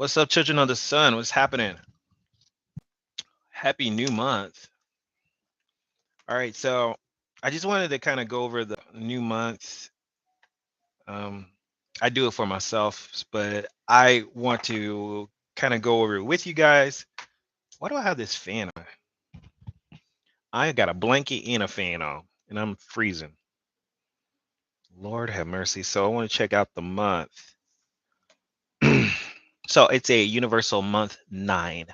What's up, children of the sun? What's happening? Happy new month. All right, so I just wanted to kind of go over the new month. Um, I do it for myself, but I want to kind of go over it with you guys. Why do I have this fan on? I got a blanket and a fan on, and I'm freezing. Lord have mercy. So I want to check out the month. So it's a universal month 9.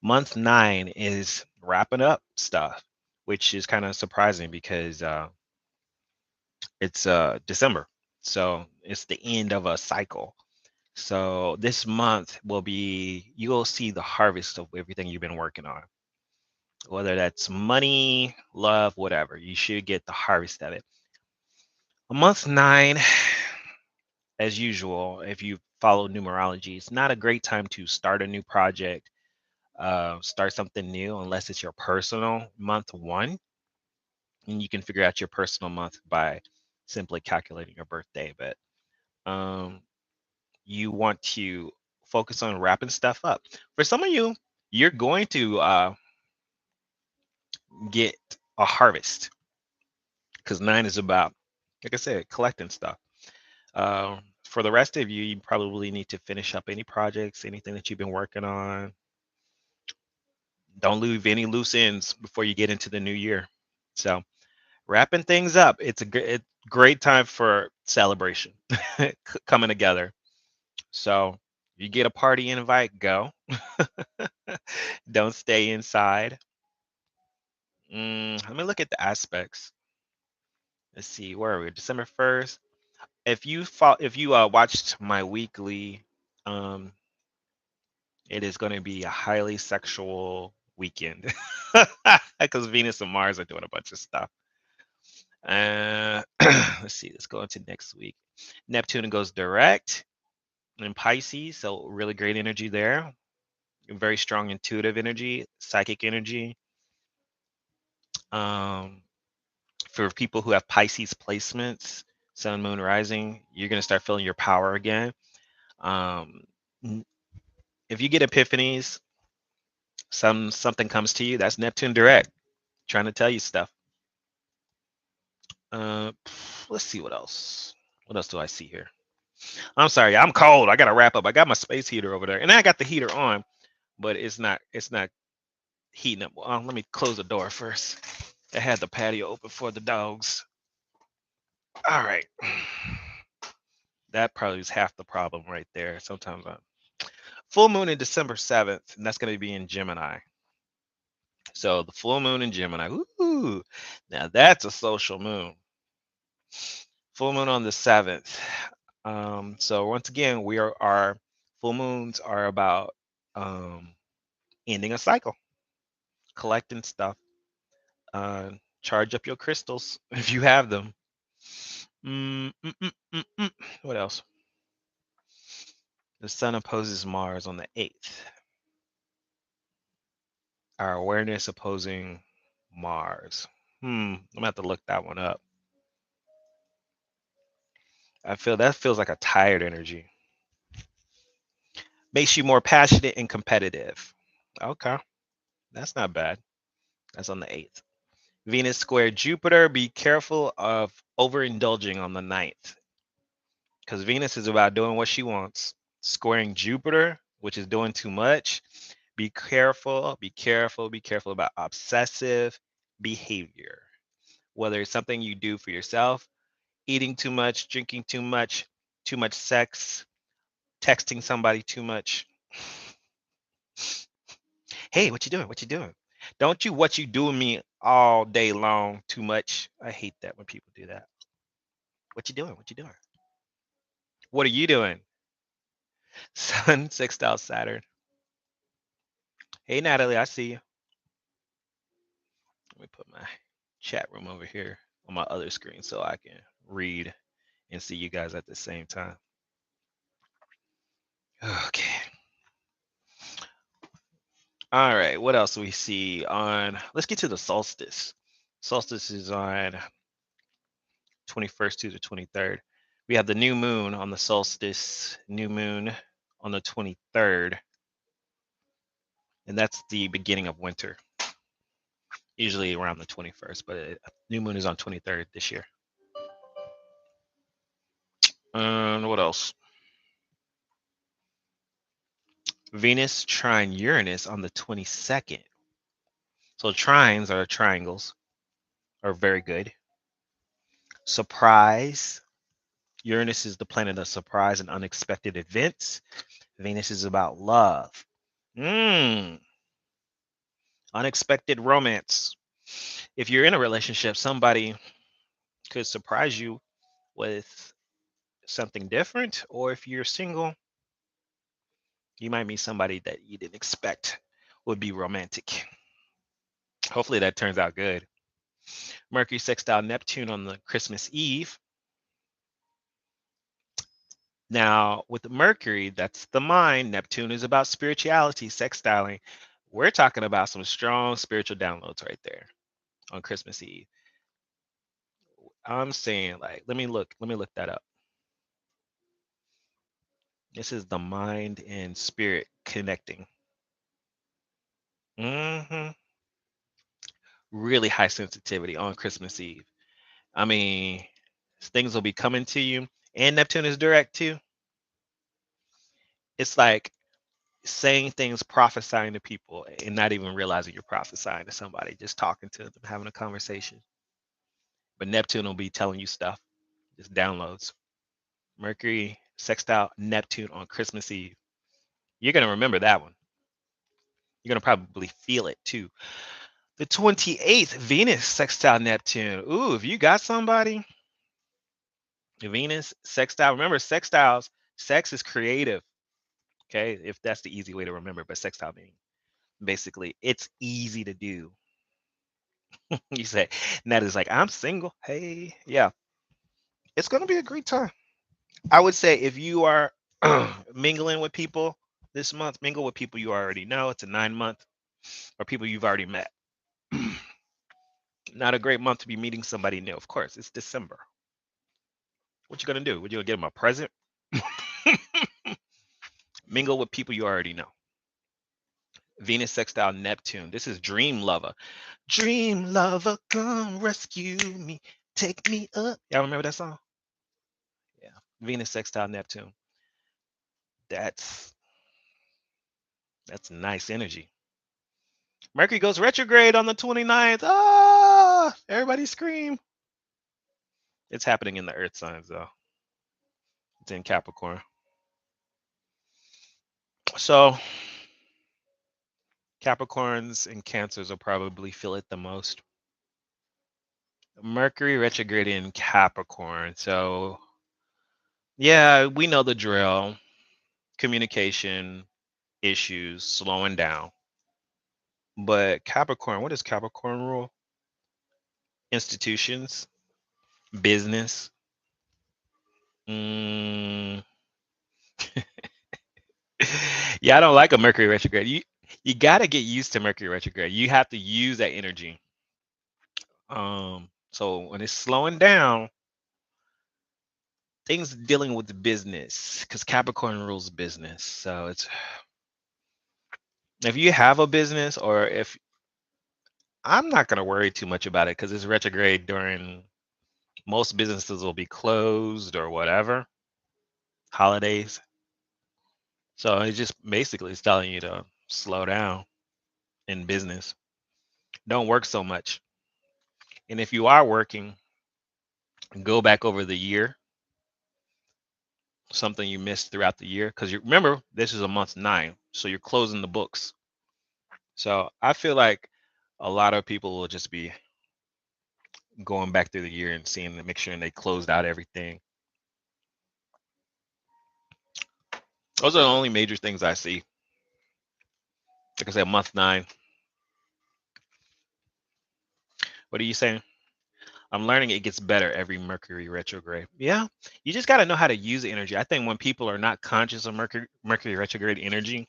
Month 9 is wrapping up stuff, which is kind of surprising because it's December. So it's the end of a cycle. So this month will be, you'll see the harvest of everything you've been working on, whether that's money, love, whatever. You should get the harvest of it. Month 9, as usual, if you follow numerology, it's not a great time to start a new project, start something new, unless it's your personal month 1. And you can figure out your personal month by simply calculating your birthday. But um, you want to focus on wrapping stuff up. For some of you, you're going to get a harvest because 9 is about, like I said, collecting stuff. For the rest of you, you probably need to finish up any projects, anything that you've been working on. Don't leave any loose ends before you get into the new year. So, wrapping things up, it's a great time for celebration coming together. So, you get a party invite, go. Don't stay inside. Let me look at the aspects. Let's see, where are we? December 1st. If you watched my weekly, um, it is going to be a highly sexual weekend because Venus and Mars are doing a bunch of stuff. Let's see. Let's go into next week. Neptune goes direct in Pisces, so really great energy there. Very strong intuitive energy, psychic energy. Um, for people who have Pisces placements, Sun, Moon, Rising, you're gonna start feeling your power again. Um, if you get epiphanies, something comes to you. That's Neptune direct, trying to tell you stuff. Uh, let's see what else. What else do I see here? I'm sorry, I'm cold. I gotta wrap up. I got my space heater over there, and I got the heater on, but it's not heating up. Let me close the door first. I had the patio open for the dogs. All right. That probably is half the problem right there. Sometimes full moon in December 7th, and that's going to be in Gemini. So the full moon in Gemini. Ooh, now that's a social moon. Full moon on the 7th. So once again, our full moons are about um, ending a cycle, collecting stuff. Uh, Charge up your crystals if you have them. Mm, mm, mm, mm, mm. What else? The sun opposes Mars on the 8th. Our awareness opposing Mars. I'm gonna have to look that one up. I feel that feels like a tired energy. Makes you more passionate and competitive. Okay, that's not bad. That's on the 8th. Venus square Jupiter. Be careful of overindulging on the 9th because Venus is about doing what she wants. Squaring Jupiter, which is doing too much. Be careful, be careful, be careful about obsessive behavior. Whether it's something you do for yourself, eating too much, drinking too much sex, texting somebody too much. Hey, what you doing? What you doing? Don't you what you doing me all day long too much. I hate that when people do that. What you doing? What you doing? What are you doing? Sun sextile Saturn. Hey Natalie, I see you. Let me put my chat room over here on my other screen so I can read and see you guys at the same time. Okay. All right. What else do we see on? Let's get to the solstice. Solstice is on 21st to the 23rd. We have the new moon on the solstice. New moon on the 23rd, and that's the beginning of winter. Usually around the 21st, but new moon is on 23rd this year. And what else? Venus trine Uranus on the 22nd. So trines are triangles, are very good. Surprise. Uranus is the planet of surprise and unexpected events. Venus is about love. Unexpected romance. If you're in a relationship, somebody could surprise you with something different, or if you're single, you might meet somebody that you didn't expect would be romantic. Hopefully that turns out good. Mercury sextile Neptune on the Christmas Eve. Now, with Mercury, that's the mind. Neptune is about spirituality, sextiling. We're talking about some strong spiritual downloads right there on Christmas Eve. I'm saying, like, let me look that up. This is the mind and spirit connecting. Really high sensitivity on Christmas Eve. I mean, things will be coming to you, and Neptune is direct too. It's like saying things, prophesying to people, and not even realizing you're prophesying to somebody, just talking to them, having a conversation. But Neptune will be telling you stuff, just downloads. Mercury sextile Neptune on Christmas Eve. You're going to remember that one. You're going to probably feel it too. The 28th, Venus sextile Neptune. Ooh, if you got somebody, Venus sextile. Remember, sextiles, sex is creative. Okay, if that's the easy way to remember, but sextile being basically it's easy to do. You say, Nat is like, I'm single. Hey, yeah, it's gonna be a great time. I would say if you are mingling with people this month, mingle with people you already know. It's a 9 month, or people you've already met. Not a great month to be meeting somebody new. Of course, it's December. What you gonna do? Would you gonna get them a present? Mingle with people you already know. Venus sextile Neptune. This is Dream Lover. Dream Lover, come rescue me. Take me up. Y'all remember that song? Yeah. Venus sextile Neptune. That's nice energy. Mercury goes retrograde on the 29th. Ah, everybody scream. It's happening in the earth signs though. It's in Capricorn. So Capricorns and Cancers will probably feel it the most. Mercury retrograde in Capricorn. So yeah, we know the drill. Communication issues, slowing down. But Capricorn, what does Capricorn rule? Institutions, business. Mm. Yeah, I don't like a Mercury retrograde. You got to get used to Mercury retrograde. You have to use that energy. So when it's slowing down, things dealing with the business, because Capricorn rules business. So it's if you have a business, or if I'm not gonna worry too much about it because it's retrograde during most businesses will be closed or whatever, holidays. So it just basically is telling you to slow down in business. Don't work so much. And if you are working, go back over the year, something you missed throughout the year. Because you remember, this is a month 9. So you're closing the books. So I feel like a lot of people will just be going back through the year and seeing to make sure they closed out everything. Those are the only major things I see. Like I said, month 9. What are you saying? I'm learning it gets better every Mercury retrograde. Yeah, you just got to know how to use the energy. I think when people are not conscious of Mercury retrograde energy,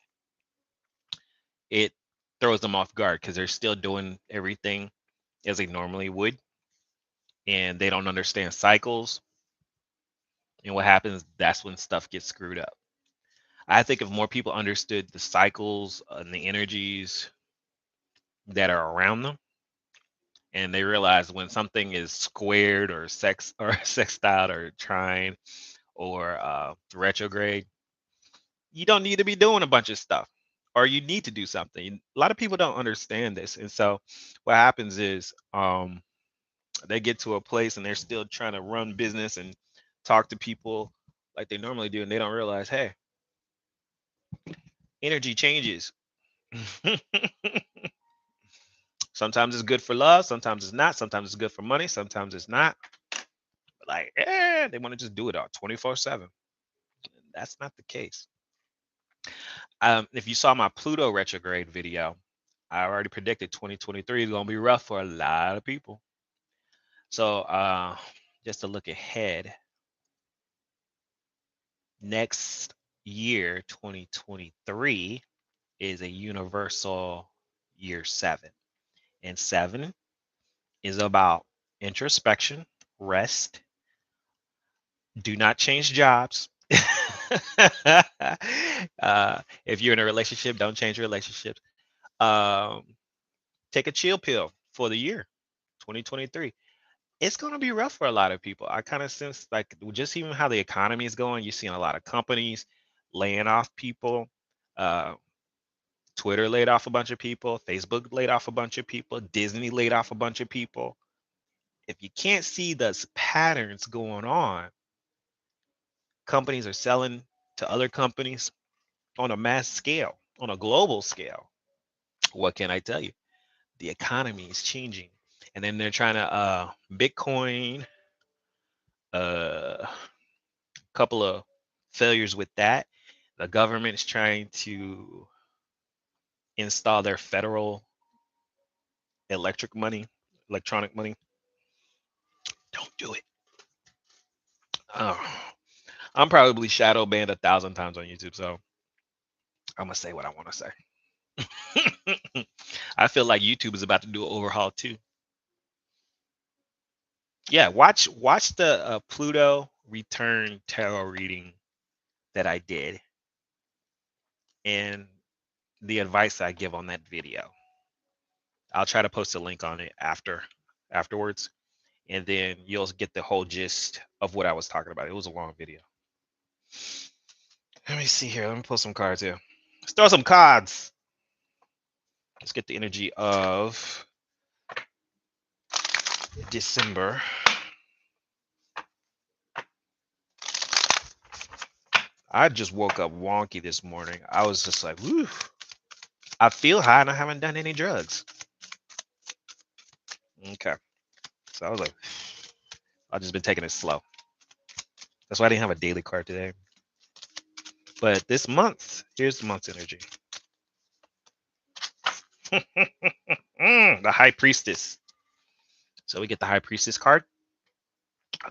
it throws them off guard because they're still doing everything as they normally would, and they don't understand cycles. And what happens? That's when stuff gets screwed up. I think if more people understood the cycles and the energies that are around them, and they realize when something is squared or sex or sextile or trine or retrograde, you don't need to be doing a bunch of stuff, or you need to do something. A lot of people don't understand this, and so what happens is they get to a place and they're still trying to run business and talk to people like they normally do, and they don't realize, hey, energy changes. Sometimes it's good for love, sometimes it's not, sometimes it's good for money, sometimes it's not. But like, they want to just do it all 24/7. That's not the case. If you saw my Pluto retrograde video, I already predicted 2023 is going to be rough for a lot of people. So, just to look ahead, next year, 2023, is a universal year 7. And 7 is about introspection, rest, do not change jobs. If you're in a relationship, don't change relationships. Um, take a chill pill for the year 2023. It's going to be rough for a lot of people. I kind of sense like just even how the economy is going, you're seeing a lot of companies laying off people. Uh, Twitter laid off a bunch of people. Facebook laid off a bunch of people. Disney laid off a bunch of people. If you can't see the patterns going on, companies are selling to other companies on a mass scale, on a global scale. What can I tell you? The economy is changing. And then they're trying to Bitcoin, a couple of failures with that. The government is trying to install their federal electric money, electronic money. Don't do it. Oh, I'm probably shadow banned 1,000 times on YouTube, so I'm gonna say what I want to say. I feel like YouTube is about to do an overhaul too. Yeah, watch the Pluto return tarot reading that I did and the advice I give on that video. I'll try to post a link on it afterwards, and then you'll get the whole gist of what I was talking about. It was a long video. Let me see here. Let me pull some cards here. Let's throw some cards. Let's get the energy of December. I just woke up wonky this morning. I was just like, woo. I feel high and I haven't done any drugs. Okay. So I was like, I've just been taking it slow. That's why I didn't have a daily card today. But this month, here's the month's energy. The High Priestess. So we get the High Priestess card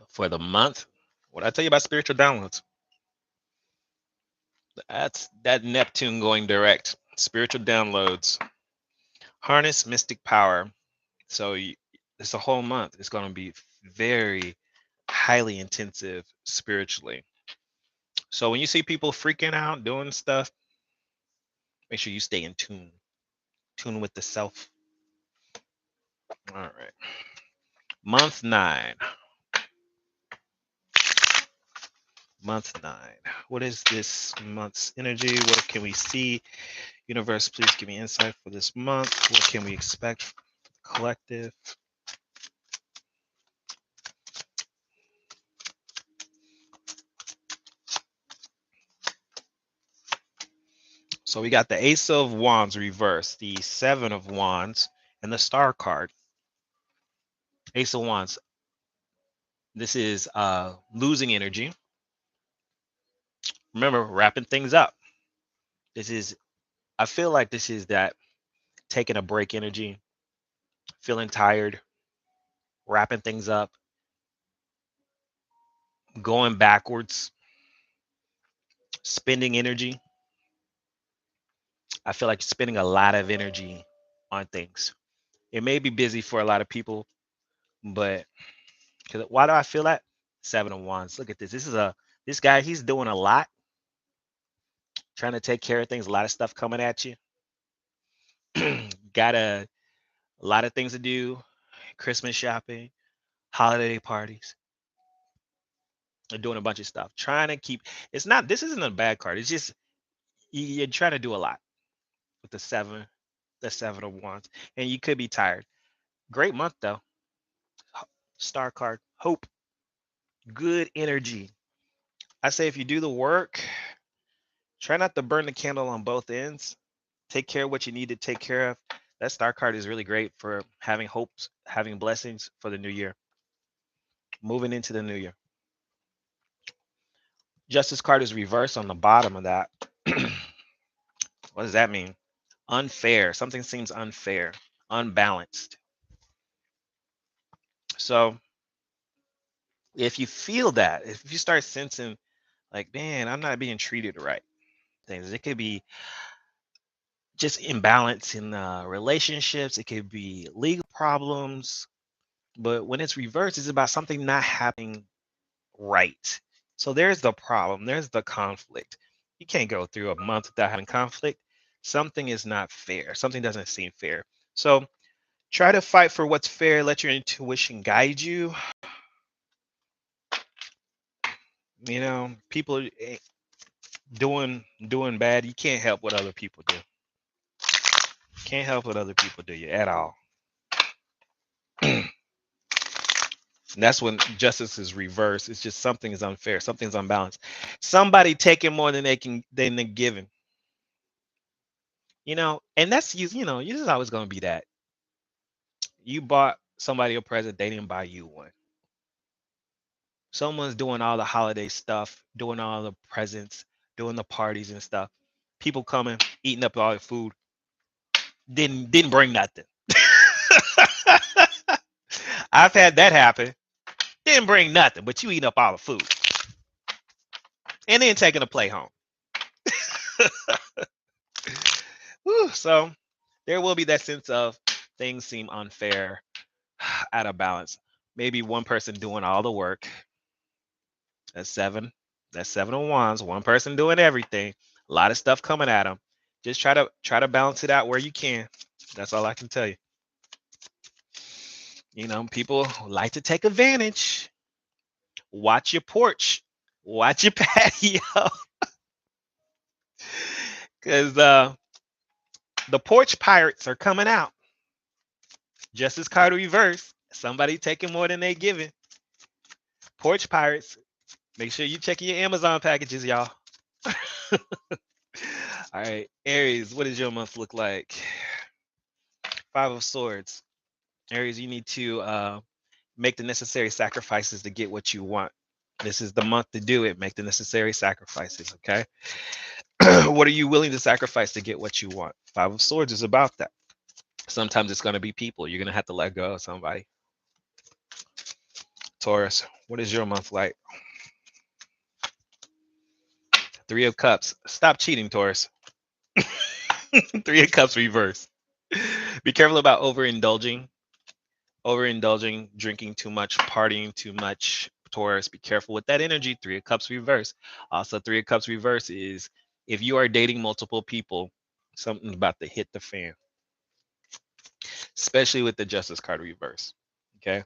for the month. What did I tell you about spiritual downloads? That's that Neptune going direct. Spiritual downloads. Harness mystic power. So it's a whole month. It's going to be very highly intensive spiritually. So when you see people freaking out, doing stuff, make sure you stay in tune with the self. All right. Month 9. Month 9. What is this month's energy? What can we see? Universe, please give me insight for this month. What can we expect from the collective? So we got the Ace of Wands reversed, the Seven of Wands, and the Star card. Ace of Wands. This is losing energy. Remember, wrapping things up. This is, I feel like this is that taking a break energy, feeling tired, wrapping things up, going backwards, spending energy. I feel like spending a lot of energy on things. It may be busy for a lot of people, but why do I feel that? Seven of Wands. Look at this. This guy. He's doing a lot, trying to take care of things. A lot of stuff coming at you. Got a lot of things to do. Christmas shopping, holiday parties, and doing a bunch of stuff. Trying to keep. It's not. This isn't a bad card. It's just you're trying to do a lot with the seven of wands, and you could be tired. Great month though. Star card, hope, good energy. I say if you do the work, try not to burn the candle on both ends. Take care of what you need to take care of. That star card is really great for having hopes, having blessings for the new year, moving into the new year. Justice card is reversed on the bottom of that. What does that mean? Unfair. Something seems unfair, unbalanced. So if you feel that, if you start sensing like, man, I'm not being treated right, things, it could be just imbalance in relationships, it could be legal problems. But when it's reversed, it's about something not happening right. So there's the problem, there's the conflict. You can't go through a month without having conflict. Something is not fair, something doesn't seem fair. So try to fight for what's fair, let your intuition guide you. You know, people doing bad, you can't help what other people do. Can't help what other people do you at all. And that's when justice is reversed. It's just something is unfair, something's unbalanced. Somebody taking more than they're giving. You know, and that's you know, you're just always gonna be that. You bought somebody a present, they didn't buy you one. Someone's doing all the holiday stuff, doing all the presents, doing the parties and stuff. People coming, eating up all the food, didn't bring nothing. I've had that happen. Didn't bring nothing, but you eating up all the food. And then taking a plate home. Whew, so there will be that sense of things seem unfair, out of balance. Maybe one person doing all the work. That's seven. That's seven of wands. One person doing everything. A lot of stuff coming at them. Just try to balance it out where you can. That's all I can tell you. You know, people like to take advantage. Watch your porch. Watch your patio. Because the porch pirates are coming out. Justice card reverse. Somebody taking more than they giving. Porch pirates. Make sure you check your Amazon packages, y'all. All right, Aries, what does your month look like? Five of Swords. Aries, you need to make the necessary sacrifices to get what you want. This is the month to do it. Make the necessary sacrifices, okay? What are you willing to sacrifice to get what you want? Five of Swords is about that. Sometimes it's going to be people. You're going to have to let go of somebody. Taurus, what is your month like? Three of Cups. Stop cheating, Taurus. Three of Cups reverse. Be careful about overindulging, drinking too much, partying too much. Taurus, be careful with that energy. Three of Cups reverse. Also, Three of Cups reverse is if you are dating multiple people, something's about to hit the fan, especially with the Justice card reverse. Okay.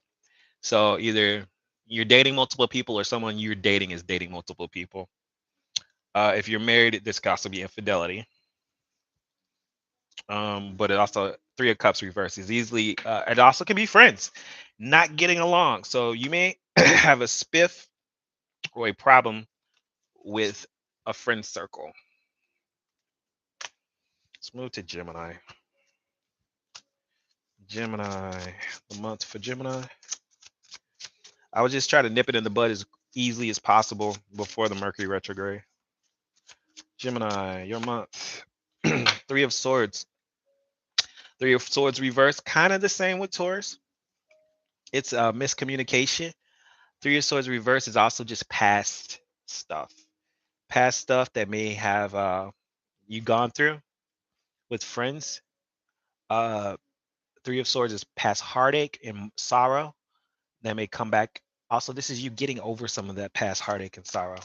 So either you're dating multiple people or someone you're dating is dating multiple people. If you're married, this could also be infidelity. But it also Three of Cups reverse is easily. It also can be friends not getting along. So you may have a spiff or a problem with a friend circle. Let's move to Gemini. Gemini, the month for Gemini. I would just try to nip it in the bud as easily as possible before the Mercury retrograde. Gemini, your month. Three of Swords. Three of Swords reverse, kind of the same with Taurus. It's a miscommunication. Three of Swords reverse is also just past stuff. Past stuff that may have you gone through with friends. Uh, Three of Swords is past heartache and sorrow that may come back. Also, this is you getting over some of that past heartache and sorrow.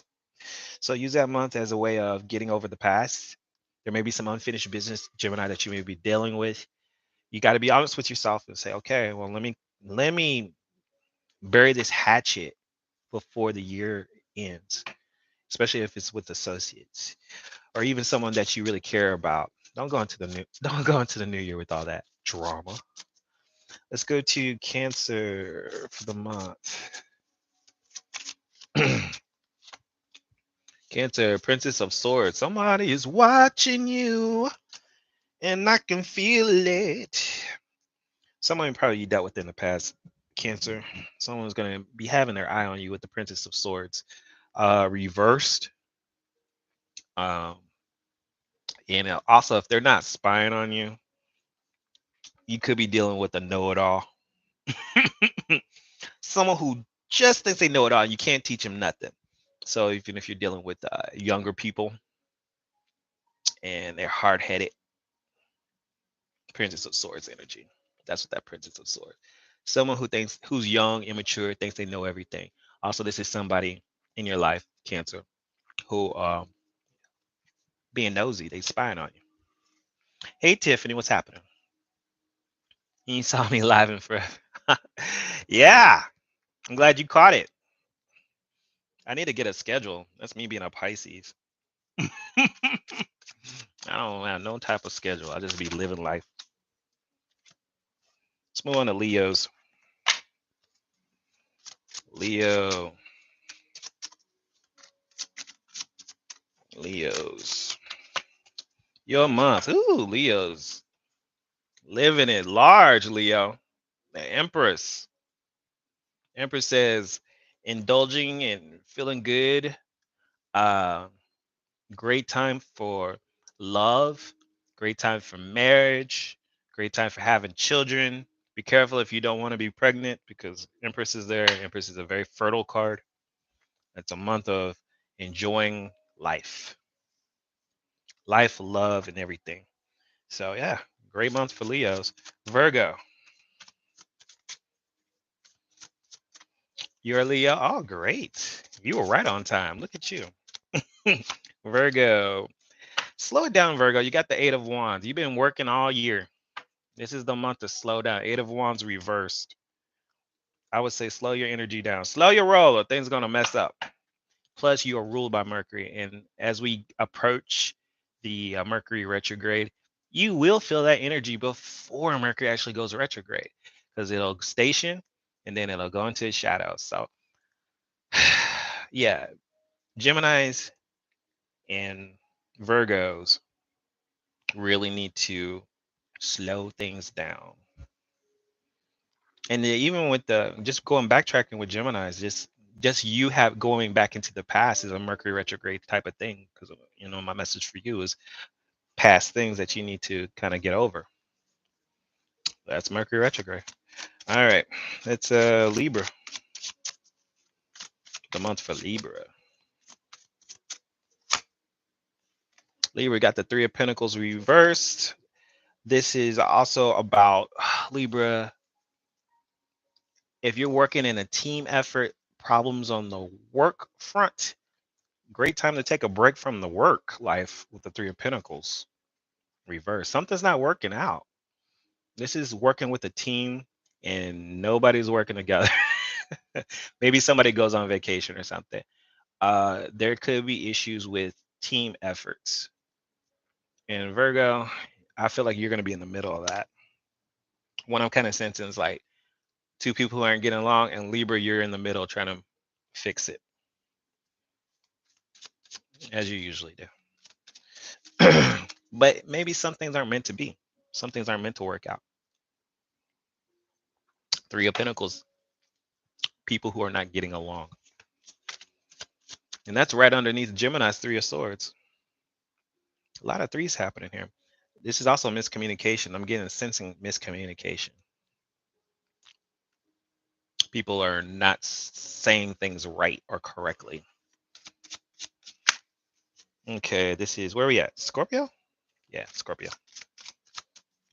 So use that month as a way of getting over the past. There may be some unfinished business, Gemini, that you may be dealing with. You got to be honest with yourself and say, okay, well, let me bury this hatchet before the year ends, especially if it's with associates or even someone that you really care about. Don't go into the new year with all that drama. Let's go to Cancer for the month. Cancer, Princess of Swords. Somebody is watching you, and I can feel it. Someone probably you dealt with in the past, Cancer. Someone's gonna be having their eye on you with the Princess of Swords, reversed. Um, and also, if they're not spying on you, you could be dealing with a know-it-all. Someone who just thinks they know it all. You can't teach them nothing. So even if you're dealing with younger people and they're hard-headed, Princess of Swords energy. That's what that Princess of Swords. Someone who's young, immature, thinks they know everything. Also, this is somebody in your life, Cancer, who being nosy, they spying on you. Hey Tiffany, what's happening? You saw me live and forever. Yeah, I'm glad you caught it. I need to get a schedule. That's me being a Pisces. I don't have no type of schedule. I just be living life. Let's move on to Leos. Leo. Leos. Your month. Ooh, Leos. Living it large, Leo. The Empress. Empress says indulging and feeling good. Uh, Great time for love. Great time for marriage. Great time for having children. Be careful if you don't want to be pregnant because Empress is there. Empress is a very fertile card. It's a month of enjoying life, love, and everything. So, yeah, great month for Leos. Virgo, you're a Leo. Oh, great. You were right on time. Look at you. Virgo, slow it down, Virgo. You got the Eight of Wands. You've been working all year. This is the month to slow down. Eight of Wands reversed. I would say slow your energy down. Slow your roll or things going to mess up. Plus, you are ruled by Mercury. And as we approach the Mercury retrograde, you will feel that energy before Mercury actually goes retrograde because it'll station and then it'll go into its shadow. So, yeah, Geminis and Virgos really need to slow things down. And even with the just going backtracking with Geminis, just you have going back into the past is a Mercury retrograde type of thing because my message for you is past things that you need to kind of get over. That's Mercury retrograde. All right, it's Libra, the month for Libra. Libra got the Three of Pentacles reversed. This is also about Libra. If you're working in a team effort, problems on the work front, great time to take a break from the work life with the Three of Pentacles reversed. Something's not working out. This is working with a team and nobody's working together. Maybe somebody goes on vacation or something. There could be issues with team efforts. And Virgo, I feel like you're going to be in the middle of that. What I'm kind of sensing is like two people who aren't getting along, and Libra, you're in the middle trying to fix it, as you usually do. But maybe some things aren't meant to be. Some things aren't meant to work out. Three of Pentacles, people who are not getting along. And that's right underneath Gemini's Three of Swords. A lot of threes happening here. This is also miscommunication. I'm getting sensing miscommunication. People are not saying things right or correctly. Okay, this is where are we at? Scorpio? Yeah, Scorpio.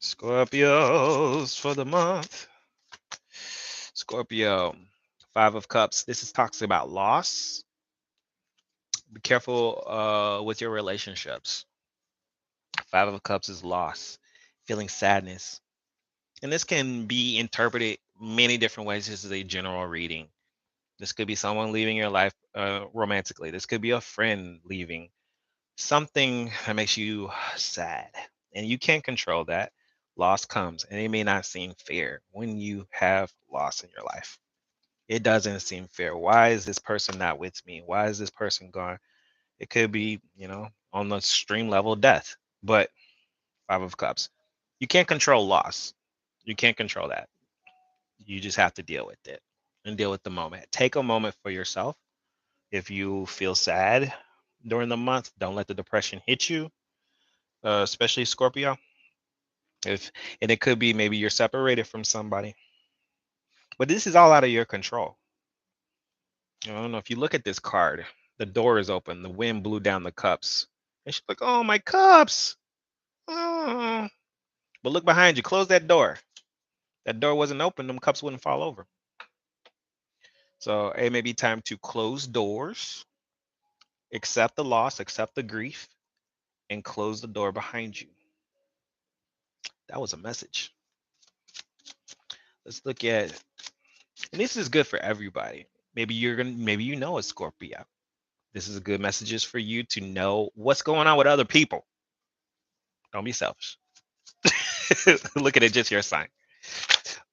Scorpios for the month. Scorpio, Five of Cups. This is talks about loss. Be careful with your relationships. Five of Cups is loss, feeling sadness. And this can be interpreted many different ways. This is a general reading. This could be someone leaving your life romantically. This could be a friend leaving. Something that makes you sad. And you can't control that. Loss comes, and it may not seem fair when you have loss in your life. It doesn't seem fair. Why is this person not with me? Why is this person gone? It could be, on the extreme level death. But Five of Cups, you can't control loss. You can't control that. You just have to deal with it and deal with the moment. Take a moment for yourself. If you feel sad during the month, don't let the depression hit you, especially Scorpio. If and it could be maybe you're separated from somebody, but this is all out of your control. I don't know if you look at this card. The door is open. The wind blew down the cups, and she's like, "Oh, my cups!" Oh. But look behind you. Close that door. That door wasn't open. Them cups wouldn't fall over. So it may be time to close doors, accept the loss, accept the grief, and close the door behind you. That was a message. Let's look at, and this is good for everybody. Maybe you know a Scorpio. This is a good messages for you to know what's going on with other people. Don't be selfish. Look at it, just your sign.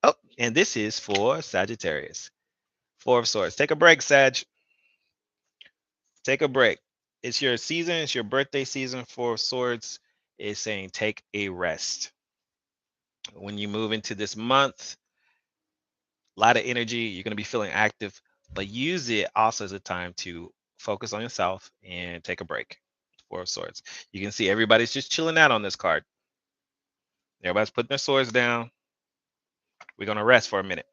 Oh, and this is for Sagittarius. Four of Swords. Take a break, Sag. Take a break. It's your season. It's your birthday season. Four of Swords is saying take a rest. When you move into this month, a lot of energy. You're going to be feeling active, but use it also as a time to focus on yourself and take a break. Four of Swords. You can see everybody's just chilling out on this card. Everybody's putting their swords down. We're going to rest for a minute.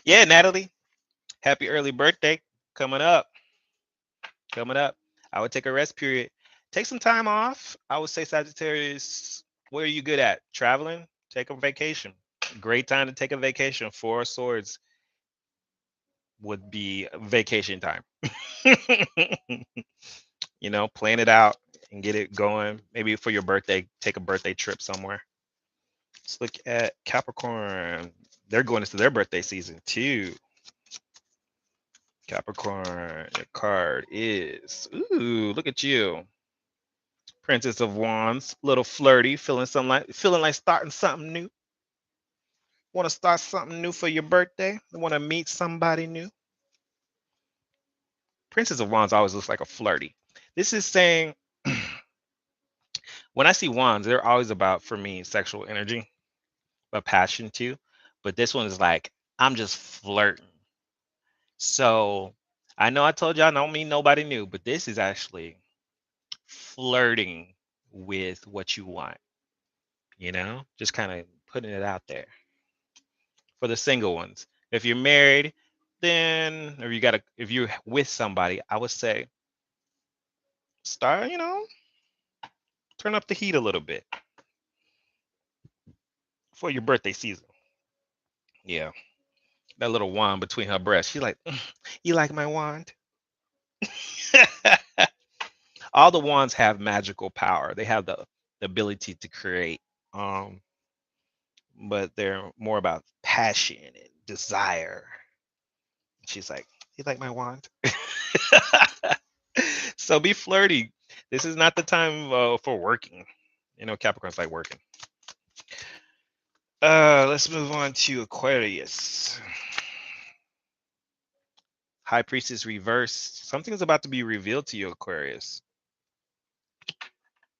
Yeah, Natalie, happy early birthday. Coming up. Coming up. I would take a rest period. Take some time off. I would say, Sagittarius, where are you good at? Traveling? Take a vacation. Great time to take a vacation. Four of Swords would be vacation time. Plan it out and get it going. Maybe for your birthday, take a birthday trip somewhere. Let's look at Capricorn. They're going into their birthday season too. Capricorn, your card is, ooh, look at you. Princess of Wands, little flirty, feeling like starting something new. Want to start something new for your birthday? Want to meet somebody new? Princess of Wands always looks like a flirty. This is saying when I see wands, they're always about, for me, sexual energy, but passion too. But this one is like, I'm just flirting. So I know I told y'all I don't mean nobody new, but this is actually flirting with what you want, just kind of putting it out there for the single ones. If you're married, then, or if you're with somebody, I would say start, turn up the heat a little bit for your birthday season. Yeah. That little wand between her breasts. She's like, you like my wand? All the wands have magical power. They have the ability to create. Um, but they're more about passion and desire. She's like, you like my wand? So be flirty. This is not the time for working. Capricorn's like working. Let's move on to Aquarius. High Priestess reversed. Something is about to be revealed to you, Aquarius.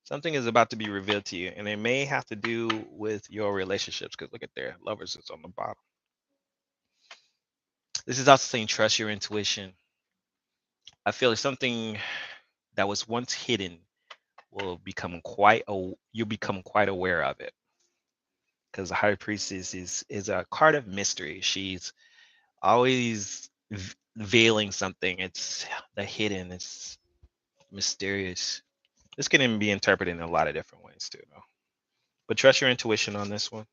Something is about to be revealed to you, and it may have to do with your relationships. Because look at there, Lovers is on the bottom. This is also saying trust your intuition. I feel like something that was once hidden will become you'll become quite aware of it. Because the High Priestess is a card of mystery. She's always veiling something. It's the hidden. It's mysterious. This can even be interpreted in a lot of different ways too, though. But trust your intuition on this one.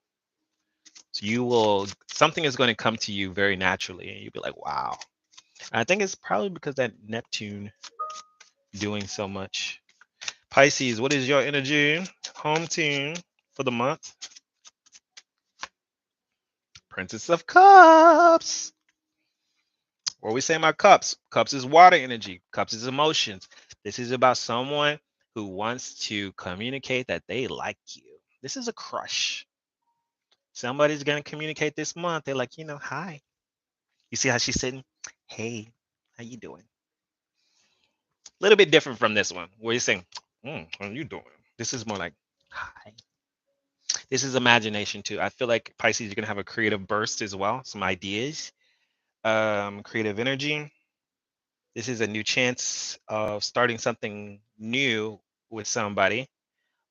So something is going to come to you very naturally, and you'll be like, wow. I think it's probably because that Neptune doing so much. Pisces, what is your energy? Home team for the month. Princess of Cups. What are we saying about cups? Cups is water energy. Cups is emotions. This is about someone who wants to communicate that they like you. This is a crush. Somebody's gonna communicate this month. They're like, hi. You see how she's sitting? Hey, how you doing? A little bit different from this one. Where you're saying, how are you doing? This is more like, hi. This is imagination too. I feel like Pisces, you're gonna have a creative burst as well, some ideas, creative energy. This is a new chance of starting something new with somebody,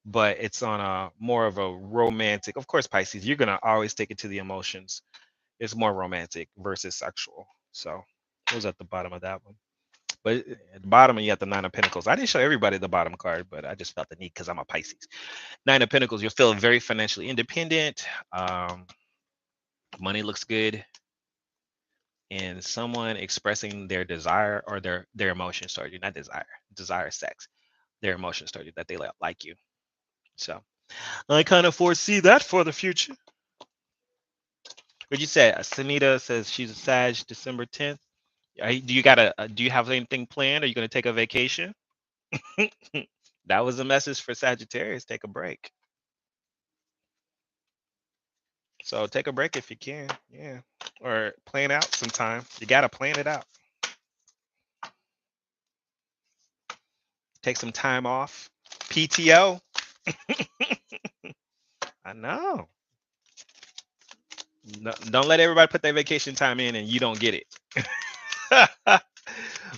but it's on a more of a romantic. Of course, Pisces, you're gonna always take it to the emotions. It's more romantic versus sexual. So it was at the bottom of that one. But at the bottom, you got the Nine of Pentacles. I didn't show everybody the bottom card, but I just felt the need because I'm a Pisces. Nine of Pentacles, you'll feel very financially independent. Money looks good. And someone expressing their desire or their emotions toward you, not desire sex, their emotions toward you, that they like you. So I kind of foresee that for the future. What'd you say? Sunita says she's a Sag, December 10th. Do you have anything planned? Are you going to take a vacation? That was a message for Sagittarius. Take a break. So take a break if you can. Yeah. Or plan out sometime. You got to plan it out. Take some time off. PTO. I know. No, don't let everybody put their vacation time in and you don't get it.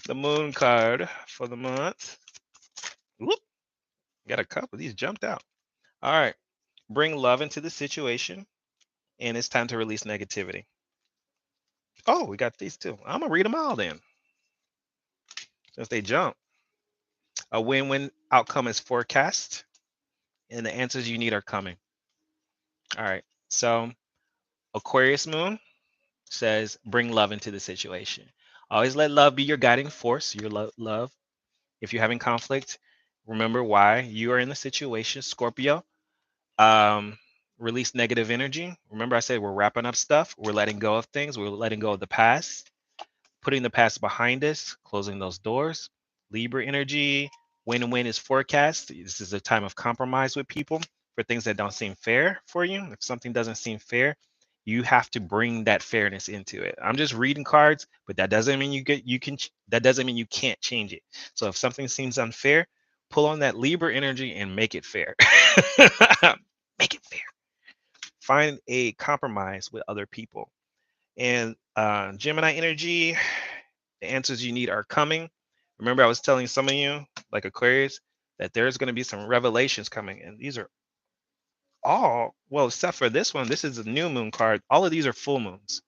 The moon card for the month. Whoop, got a couple. These jumped out. All right. Bring love into the situation. And it's time to release negativity. Oh, we got these too. I'm going to read them all then, since they jump. A win win outcome is forecast, and the answers you need are coming. All right. So, Aquarius moon says, bring love into the situation. Always let love be your guiding force, your love. If you're having conflict, remember why you are in the situation. Scorpio, um, release negative energy. Remember, I said we're wrapping up stuff, we're letting go of things, we're letting go of the past, putting the past behind us, closing those doors. Libra energy, win-win is forecast. This is a time of compromise with people for things that don't seem fair for you. If something doesn't seem fair, you have to bring that fairness into it. I'm just reading cards, but that doesn't mean that doesn't mean you can't change it. So if something seems unfair, pull on that Libra energy and make it fair. Make it fair. Find a compromise with other people. And Gemini energy, the answers you need are coming. Remember, I was telling some of you, like Aquarius, that there's going to be some revelations coming. And these are all, well, except for this one, this is a new moon card. All of these are full moons.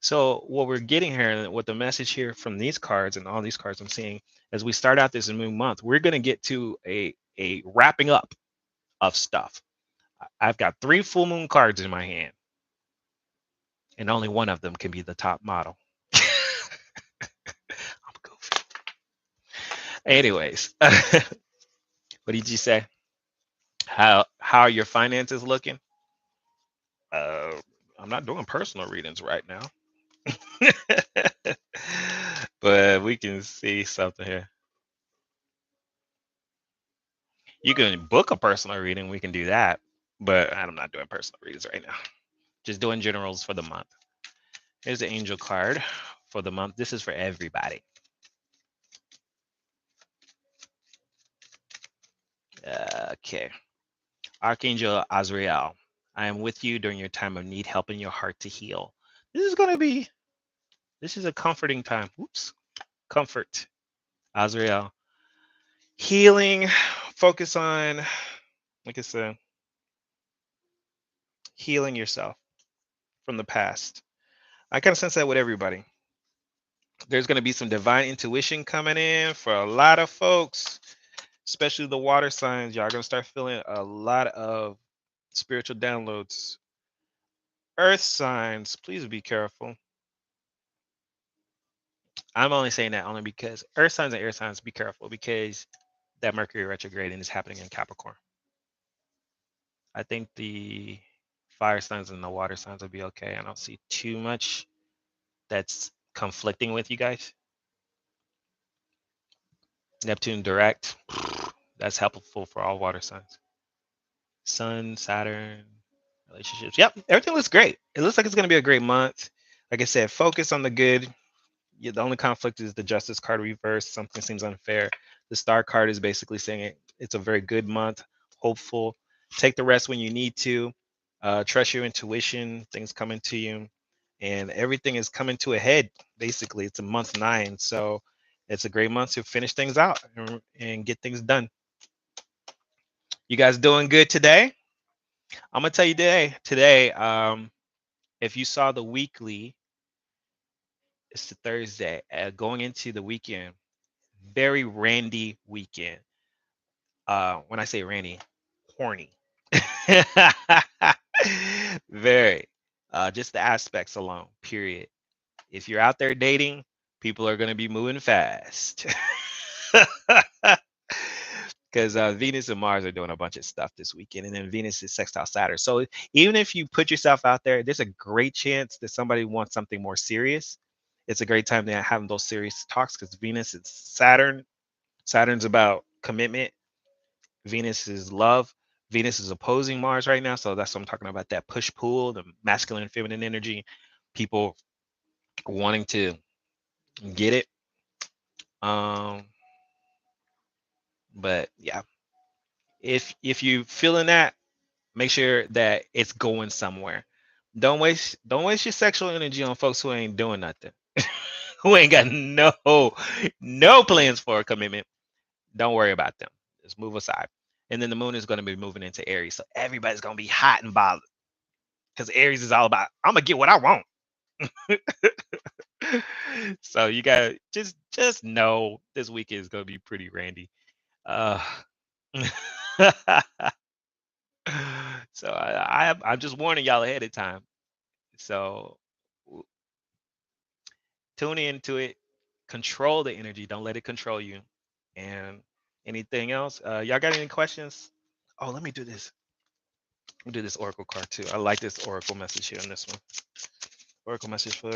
So what we're getting here, and what the message here from these cards and all these cards I'm seeing, as we start out this moon month, we're going to get to a wrapping up of stuff. I've got 3 full moon cards in my hand, and only one of them can be the top model. I'm goofy. Anyways, what did you say? How are your finances looking? Uh, I'm not doing personal readings right now, but we can see something here. You can book a personal reading. We can do that, but I'm not doing personal readings right now. Just doing generals for the month. Here's the angel card for the month. This is for everybody. Okay. Archangel Azrael, I am with you during your time of need, helping your heart to heal. This is a comforting time. Oops. Comfort. Azrael. Healing. Focus on, like I said, healing yourself from the past. I kind of sense that with everybody. There's going to be some divine intuition coming in for a lot of folks, especially the water signs. Y'all going to start feeling a lot of spiritual downloads. Earth signs, please be careful. I'm only saying that only because earth signs and air signs, be careful because that Mercury retrograding is happening in Capricorn. I think the fire signs and the water signs will be okay. I don't see too much that's conflicting with you guys. Neptune direct, that's helpful for all water signs. Sun, Saturn, relationships. Yep, everything looks great. It looks like it's going to be a great month. Like I said, focus on the good. Yeah, the only conflict is the Justice card reversed. Something seems unfair. The Star card is basically saying it's a very good month, hopeful. Take the rest when you need to. Trust your intuition. Things coming to you, and everything is coming to a head. Basically, it's a month 9, so it's a great month to finish things out and get things done. You guys doing good today? I'm gonna tell you today. If you saw the weekly, it's the Thursday. Going into the weekend, very randy weekend. When I say randy, horny. Very. Just the aspects alone. Period. If you're out there dating, people are gonna be moving fast. Because Venus and Mars are doing a bunch of stuff this weekend, and then Venus is sextile Saturn. So even if you put yourself out there, there's a great chance that somebody wants something more serious. It's a great time to have those serious talks because Venus is Saturn. Saturn's about commitment. Venus is love. Venus is opposing Mars right now, so that's what I'm talking about. That push pull, the masculine and feminine energy, people wanting to get it. Um, but yeah, if you feeling that, make sure that it's going somewhere. Don't waste your sexual energy on folks who ain't doing nothing. Who ain't got no plans for a commitment. Don't worry about them. Just move aside. And then the moon is going to be moving into Aries. So everybody's going to be hot and bothered. Because Aries is all about I'm gonna get what I want. So you gotta just know this weekend is gonna be pretty randy. Uh so I'm just warning y'all ahead of time. So tune into it, control the energy, don't let it control you. And anything else? Y'all got any questions? Oh, let me do this. Let me do this oracle card too. I like this oracle message here on this one. Oracle message for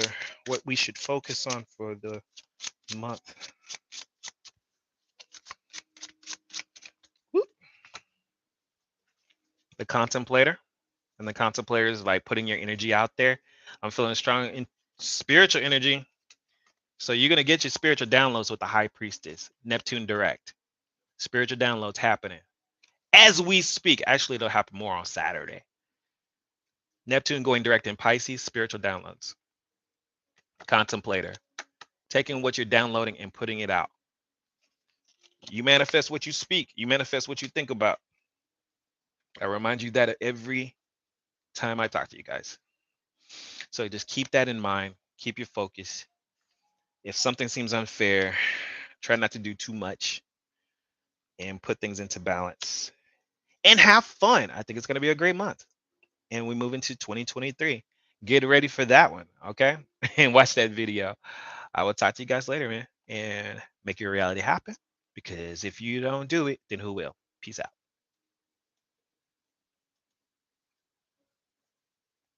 what we should focus on for the month. Whoop. The contemplator. And the contemplator is like putting your energy out there. I'm feeling strong in spiritual energy. So you're going to get your spiritual downloads with the high priestess, Neptune direct. Spiritual downloads happening as we speak. Actually, it'll happen more on Saturday. Neptune going direct in Pisces, spiritual downloads. Contemplator, taking what you're downloading and putting it out. You manifest what you speak. You manifest what you think about. I remind you that every time I talk to you guys. So just keep that in mind. Keep your focus. If something seems unfair, try not to do too much and put things into balance and have fun. I think it's going to be a great month. And we move into 2023. Get ready for that one, okay? And watch that video. I will talk to you guys later, man, and make your reality happen. Because if you don't do it, then who will? Peace out.